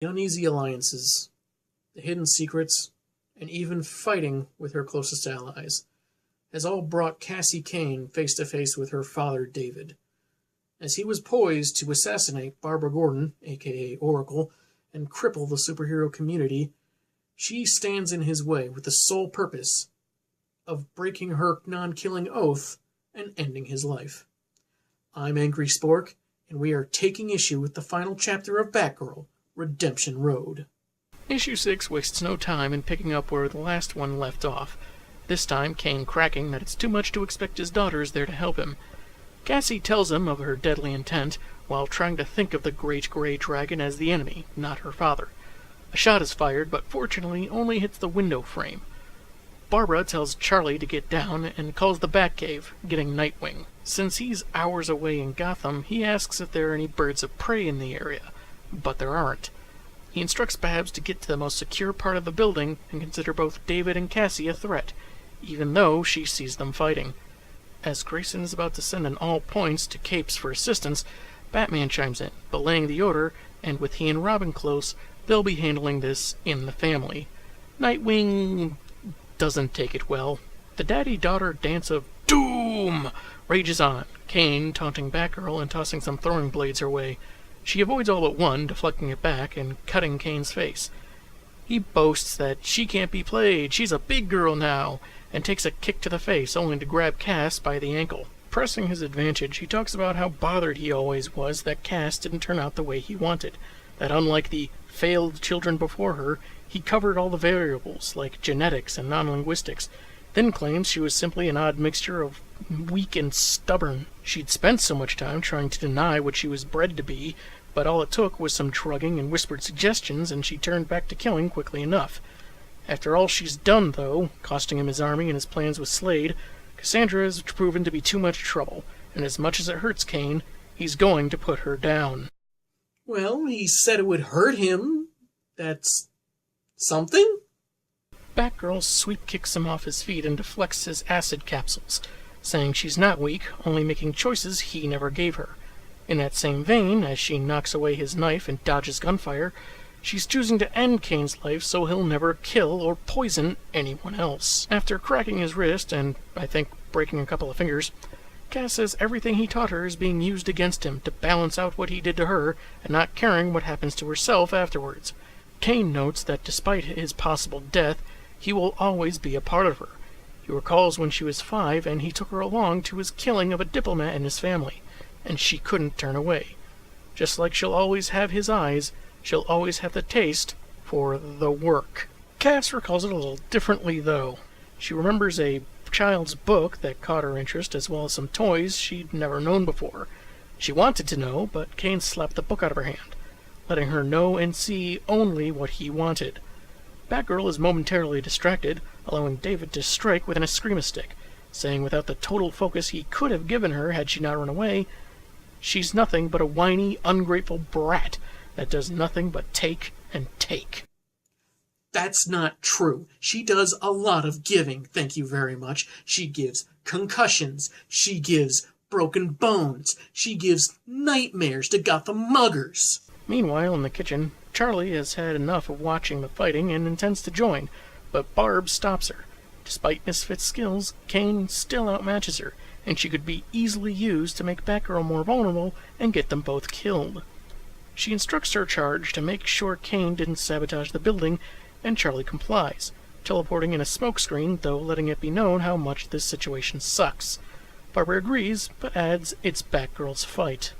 The uneasy alliances, the hidden secrets, and even fighting with her closest allies has all brought Cassie Kane face to face with her father, David. As he was poised to assassinate Barbara Gordon, aka Oracle, and cripple the superhero community, she stands in his way with the sole purpose of breaking her non-killing oath and ending his life. I'm Angry Spork, and we are taking issue with the final chapter of Batgirl, Redemption Road. Issue 6 wastes no time in picking up where the last one left off, this time Kane cracking that it's too much to expect his daughter is there to help him. Cassie tells him of her deadly intent, while trying to think of the great gray dragon as the enemy, not her father. A shot is fired, but fortunately only hits the window frame. Barbara tells Charlie to get down and calls the Batcave, getting Nightwing. Since he's hours away in Gotham, he asks if there are any birds of prey in the area, but there aren't. He instructs Babs to get to the most secure part of the building and consider both David and Cassie a threat, even though she sees them fighting. As Grayson is about to send an all points to Capes for assistance, Batman chimes in, belaying the order, and with he and Robin close, they'll be handling this in the family. Nightwing doesn't take it well. The daddy-daughter dance of doom rages on, Kane taunting Batgirl and tossing some throwing blades her way. She avoids all but one, deflecting it back and cutting Kane's face. He boasts that she can't be played, she's a big girl now, and takes a kick to the face, only to grab Cass by the ankle. Pressing his advantage, he talks about how bothered he always was that Cass didn't turn out the way he wanted, that unlike the failed children before her, he covered all the variables, like genetics and non-linguistics, then claims she was simply an odd mixture of weak and stubborn. She'd spent so much time trying to deny what she was bred to be, but all it took was some drugging and whispered suggestions, and she turned back to killing quickly enough. After all she's done, though, costing him his army and his plans with Slade, Cassandra has proven to be too much trouble, and as much as it hurts Kane, he's going to put her down. Well, he said it would hurt him. That's something? Batgirl sweep kicks him off his feet and deflects his acid capsules, saying she's not weak, only making choices he never gave her. In that same vein, as she knocks away his knife and dodges gunfire, she's choosing to end Kane's life so he'll never kill or poison anyone else. After cracking his wrist and, I think, breaking a couple of fingers, Cass says everything he taught her is being used against him to balance out what he did to her and not caring what happens to herself afterwards. Kane notes that despite his possible death, he will always be a part of her. He recalls when she was 5 and he took her along to his killing of a diplomat and his family, and she couldn't turn away. Just like she'll always have his eyes, she'll always have the taste for the work. Cass recalls it a little differently, though. She remembers a child's book that caught her interest, as well as some toys she'd never known before. She wanted to know, but Kane slapped the book out of her hand, letting her know and see only what he wanted. Batgirl is momentarily distracted, allowing David to strike with an escrima-stick, saying without the total focus he could have given her had she not run away, she's nothing but a whiny, ungrateful brat that does nothing but take and take. That's not true. She does a lot of giving, thank you very much. She gives concussions. She gives broken bones. She gives nightmares to Gotham muggers. Meanwhile, in the kitchen, Charlie has had enough of watching the fighting and intends to join, but Barb stops her. Despite Misfit's skills, Kane still outmatches her, and she could be easily used to make Batgirl more vulnerable and get them both killed. She instructs her charge to make sure Kane didn't sabotage the building, and Charlie complies, teleporting in a smokescreen, though letting it be known how much this situation sucks. Barbara agrees, but adds it's Batgirl's fight.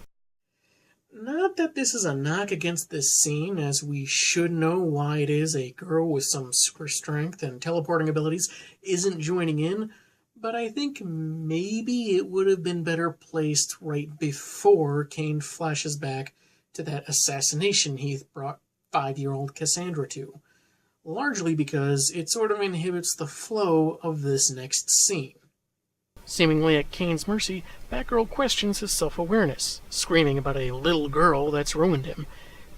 Not that this is a knock against this scene, as we should know why it is a girl with some super strength and teleporting abilities isn't joining in, but I think maybe it would have been better placed right before Kane flashes back to that assassination he brought 5-year-old Cassandra to, largely because it sort of inhibits the flow of this next scene. Seemingly at Kane's mercy, Batgirl questions his self-awareness, screaming about a little girl that's ruined him.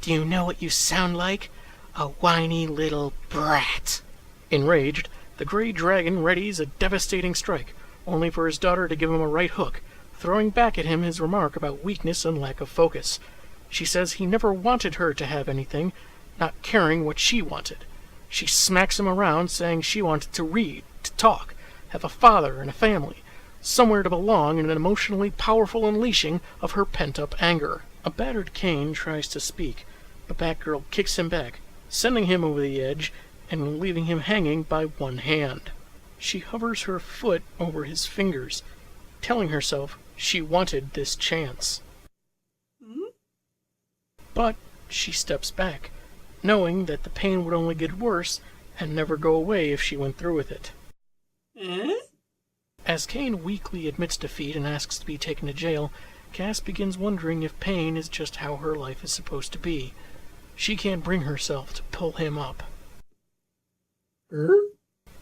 "Do you know what you sound like? A whiny little brat." Enraged, the Grey Dragon readies a devastating strike, only for his daughter to give him a right hook, throwing back at him his remark about weakness and lack of focus. She says he never wanted her to have anything, not caring what she wanted. She smacks him around, saying she wanted to read, to talk, have a father and a family, somewhere to belong, and an emotionally powerful unleashing of her pent-up anger. A battered Cain tries to speak, but Batgirl kicks him back, sending him over the edge and leaving him hanging by one hand. She hovers her foot over his fingers, telling herself she wanted this chance. But she steps back, knowing that the pain would only get worse and never go away if she went through with it. As Cain weakly admits defeat and asks to be taken to jail, Cass begins wondering if pain is just how her life is supposed to be. She can't bring herself to pull him up.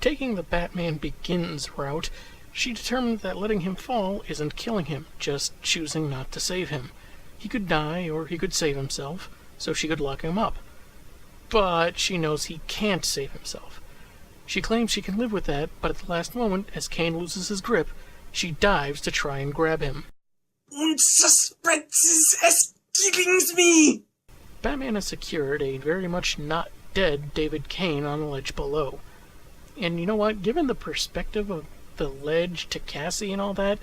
Taking the Batman Begins route, she determined that letting him fall isn't killing him, just choosing not to save him. He could die, or he could save himself, so she could lock him up. But she knows he can't save himself. She claims she can live with that, but at the last moment, as Cain loses his grip, she dives to try and grab him. Suspense is killing me! Batman has secured a very much not dead David Cain on the ledge below. And you know what? Given the perspective of the ledge to Cassie and all that,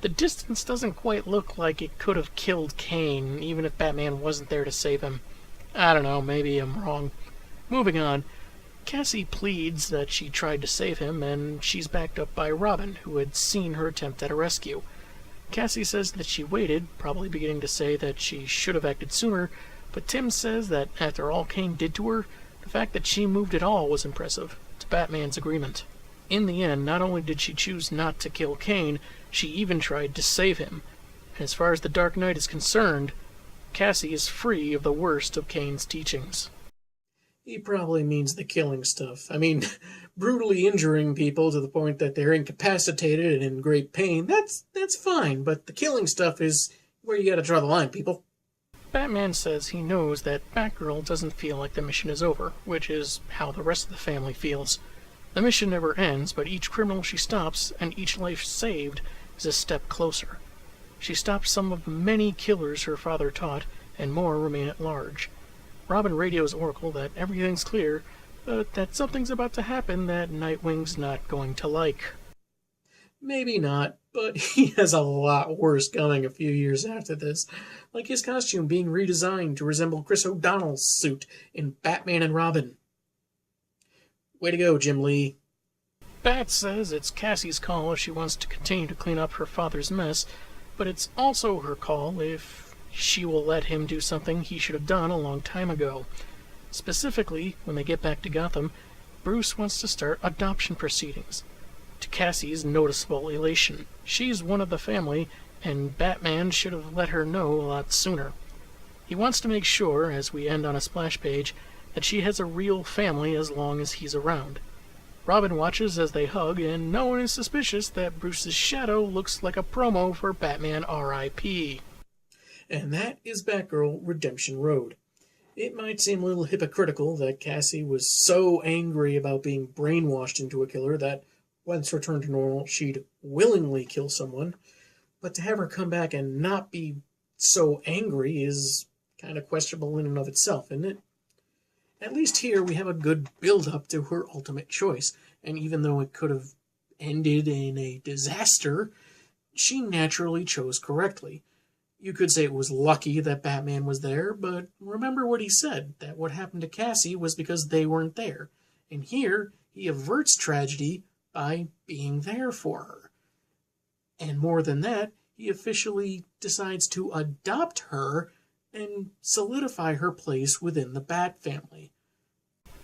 the distance doesn't quite look like it could have killed Cain, even if Batman wasn't there to save him. I don't know, maybe I'm wrong. Moving on, Cassie pleads that she tried to save him, and she's backed up by Robin, who had seen her attempt at a rescue. Cassie says that she waited, probably beginning to say that she should have acted sooner, but Tim says that after all Cain did to her, the fact that she moved at all was impressive, to Batman's agreement. In the end, not only did she choose not to kill Cain, she even tried to save him. And as far as the Dark Knight is concerned, Cassie is free of the worst of Cain's teachings. He probably means the killing stuff. I mean, brutally injuring people to the point that they're incapacitated and in great pain, that's fine, but the killing stuff is where you gotta draw the line, people. Batman says he knows that Batgirl doesn't feel like the mission is over, which is how the rest of the family feels. The mission never ends, but each criminal she stops and each life saved is a step closer. She stopped some of the many killers her father taught, and more remain at large. Robin radios Oracle that everything's clear, but that something's about to happen that Nightwing's not going to like. Maybe not, but he has a lot worse coming a few years after this, like his costume being redesigned to resemble Chris O'Donnell's suit in Batman and Robin. Way to go, Jim Lee. Bat says it's Cassie's call if she wants to continue to clean up her father's mess, but it's also her call if she will let him do something he should have done a long time ago. Specifically, when they get back to Gotham, Bruce wants to start adoption proceedings. To Cassie's noticeable elation. She's one of the family, and Batman should have let her know a lot sooner. He wants to make sure, as we end on a splash page, that she has a real family as long as he's around. Robin watches as they hug, and no one is suspicious that Bruce's shadow looks like a promo for Batman R.I.P. And that is Batgirl Redemption Road. It might seem a little hypocritical that Cassie was so angry about being brainwashed into a killer that once returned to normal, she'd willingly kill someone, but to have her come back and not be so angry is kind of questionable in and of itself, isn't it? At least here we have a good build-up to her ultimate choice, and even though it could have ended in a disaster, she naturally chose correctly. You could say it was lucky that Batman was there, but remember what he said, that what happened to Cassie was because they weren't there. And here, he averts tragedy by being there for her. And more than that, he officially decides to adopt her and solidify her place within the Bat family.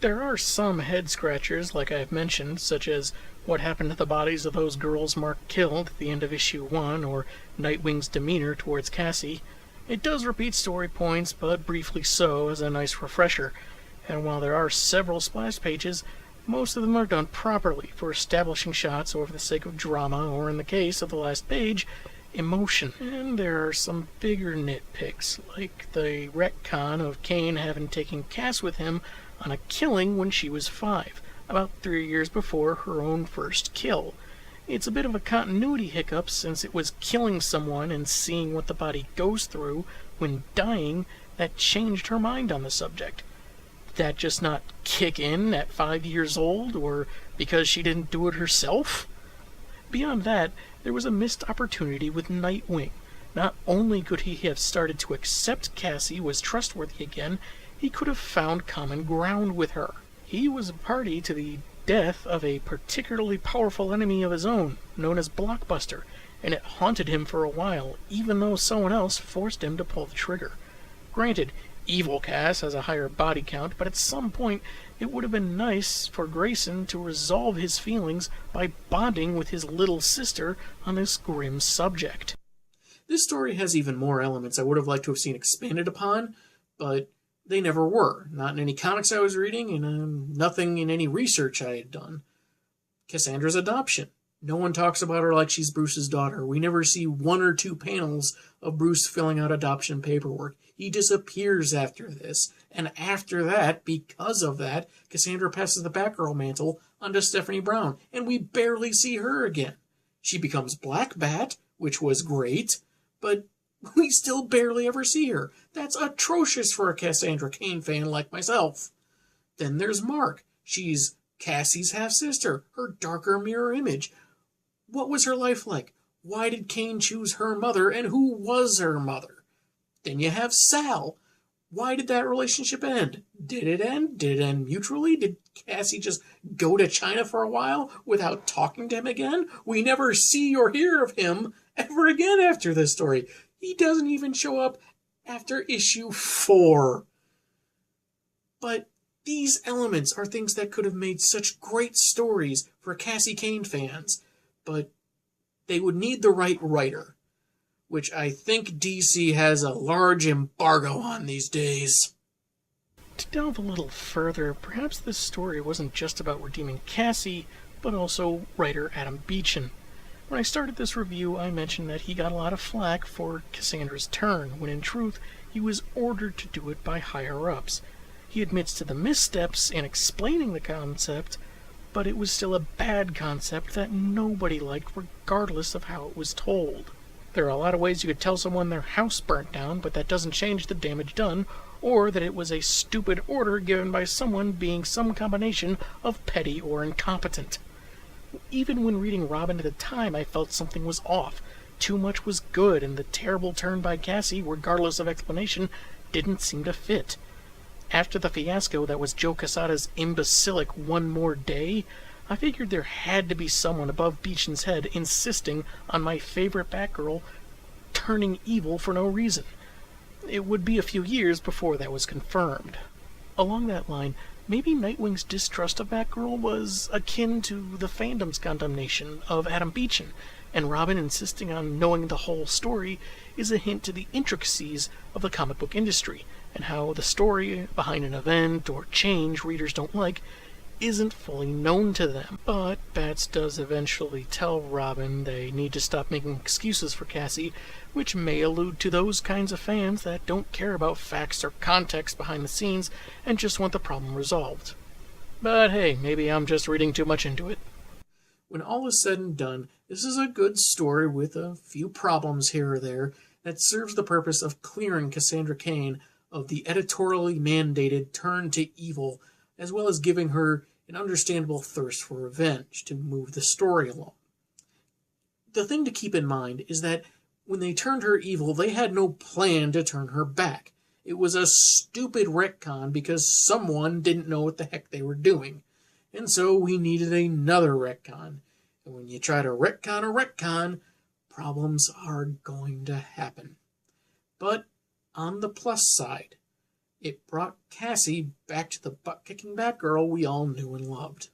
There are some head-scratchers, like I've mentioned, such as what happened to the bodies of those girls Mark killed at the end of issue 1, or Nightwing's demeanor towards Cassie. It does repeat story points, but briefly so, as a nice refresher. And while there are several splash pages, most of them are done properly for establishing shots or for the sake of drama, or in the case of the last page, emotion. And there are some bigger nitpicks, like the retcon of Cain having taken Cass with him on a killing when she was 5, about 3 years before her own first kill. It's a bit of a continuity hiccup since it was killing someone and seeing what the body goes through when dying that changed her mind on the subject. that just not kick in at 5 years old, or because she didn't do it herself? Beyond that, there was a missed opportunity with Nightwing. Not only could he have started to accept Cassie was trustworthy again, he could have found common ground with her. He was a party to the death of a particularly powerful enemy of his own, known as Blockbuster, and it haunted him for a while, even though someone else forced him to pull the trigger. Granted, evil Cass has a higher body count, but at some point it would have been nice for Grayson to resolve his feelings by bonding with his little sister on this grim subject. This story has even more elements I would have liked to have seen expanded upon, but they never were. Not in any comics I was reading, and nothing in any research I had done. Cassandra's adoption. No one talks about her like she's Bruce's daughter. We never see 1 or 2 panels of Bruce filling out adoption paperwork. He disappears after this. And after that, because of that, Cassandra passes the Batgirl mantle onto Stephanie Brown, and we barely see her again. She becomes Black Bat, which was great, but we still barely ever see her. That's atrocious for a Cassandra Cain fan like myself. Then there's Mark. She's Cassie's half-sister, her darker mirror image. What was her life like? Why did Cain choose her mother, and who was her mother? Then you have Sal. Why did that relationship end? Did it end? Did it end mutually? Did Cassie just go to China for a while without talking to him again? We never see or hear of him ever again after this story. He doesn't even show up after issue 4. But these elements are things that could have made such great stories for Cassie Cain fans, but they would need the right writer, which I think DC has a large embargo on these days. To delve a little further, perhaps this story wasn't just about redeeming Cassie, but also writer Adam Beechin. When I started this review, I mentioned that he got a lot of flack for Cassandra's turn, when in truth, he was ordered to do it by higher-ups. He admits to the missteps in explaining the concept, but it was still a bad concept that nobody liked regardless of how it was told. There are a lot of ways you could tell someone their house burnt down, but that doesn't change the damage done, or that it was a stupid order given by someone being some combination of petty or incompetent. Even when reading Robin at the time, I felt something was off. Too much was good, and the terrible turn by Cassie, regardless of explanation, didn't seem to fit. After the fiasco that was Joe Quesada's imbecilic One More Day, I figured there had to be someone above Beechin's head insisting on my favorite Batgirl turning evil for no reason. It would be a few years before that was confirmed. Along that line, maybe Nightwing's distrust of Batgirl was akin to the fandom's condemnation of Adam Beechin, and Robin insisting on knowing the whole story is a hint to the intricacies of the comic book industry, and how the story behind an event or change readers don't like isn't fully known to them. But Bats does eventually tell Robin they need to stop making excuses for Cassie, which may allude to those kinds of fans that don't care about facts or context behind the scenes and just want the problem resolved. But hey, maybe I'm just reading too much into it. When all is said and done, this is a good story with a few problems here or there that serves the purpose of clearing Cassandra Cain of the editorially mandated turn to evil, as well as giving her an understandable thirst for revenge to move the story along. The thing to keep in mind is that when they turned her evil, they had no plan to turn her back. It was a stupid retcon because someone didn't know what the heck they were doing. And so we needed another retcon. And when you try to retcon a retcon, problems are going to happen. But on the plus side, it brought Cassie back to the butt-kicking Batgirl we all knew and loved.